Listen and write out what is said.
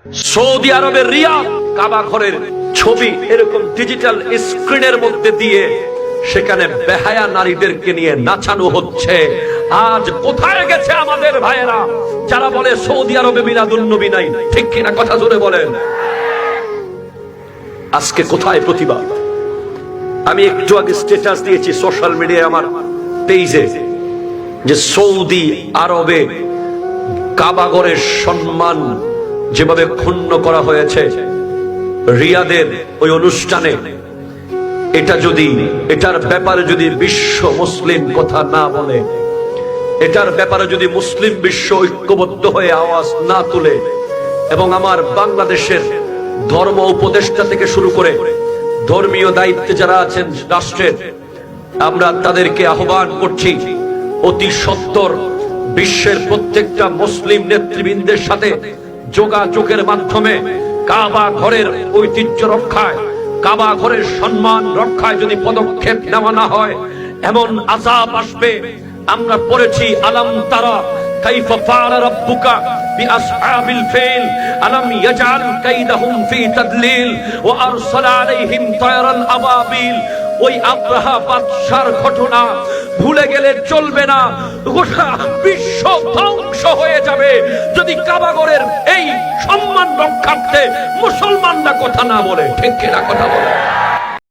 Saudi আরবের রিয়াদ কাবা ঘরের ছবি এরকম ডিজিটাল স্ক্রিনের মধ্যে দিয়ে সেখানে বেহায়া নারীদেরকে নিয়ে নাচানো হচ্ছে। আজ কোথায় গেছে আমাদের ভাইয়েরা যারা বলে সৌদি আরবে মিলাদুন নবী নাই? ঠিক কিনা কথা জোরে বলেন। আজকে কোথায় প্রতিবাদ? আমি একটু আগে স্ট্যাটাস দিয়েছি সোশ্যাল মিডিয়ায় আমার পেজে যে সৌদি আরবে কাবা ঘরের সম্মান যেভাবে ক্ষুণ্ণ করা হয়েছে রিয়াদের ওই অনুষ্ঠানে, এটার ব্যাপারে যদি বিশ্ব মুসলিম কথা না বলে, এটার ব্যাপারে যদি মুসলিম বিশ্ব ঐক্যবদ্ধ হয়ে আওয়াজ না তুলে, এবং আমার বাংলাদেশের ধর্ম উপদেষ্টা থেকে শুরু করে ধর্মীয় দায়িত্বে যারা আছেন রাষ্ট্রের, আমরা তাদেরকে আহ্বান করছি অতি সত্বর বিশ্বের প্রত্যেকটা মুসলিম নেতৃবৃন্দের সাথে যোগাযোগের মাধ্যমে কাবা ঘরের ঐতিহ্য রক্ষায়, কাবা ঘরের সম্মান রক্ষায় যদি পদক্ষেপ নেওয়া না হয় এমন আযাব আসবে। আমরা পড়েছি আলাম তারা কাইফা ফাআলা রাব্বুকা বিআসহাবিল ফিল আলাম ইয়াজআল কাইদাহুম ফি তাদলিল ওয়া আরসালা আলাইহিম তায়রান আবাবিল। ওই আব্রাহা বাদশার ঘটনা ভুলে গেলে চলবে না। গোটা বিশ্ব ধ্বংস হয়ে যাবে যদি কাবা ঘরের এই সম্মান রক্ষার্থে মুসলমানরা কথা না বলে। ঠিক কিনা কথা বলে?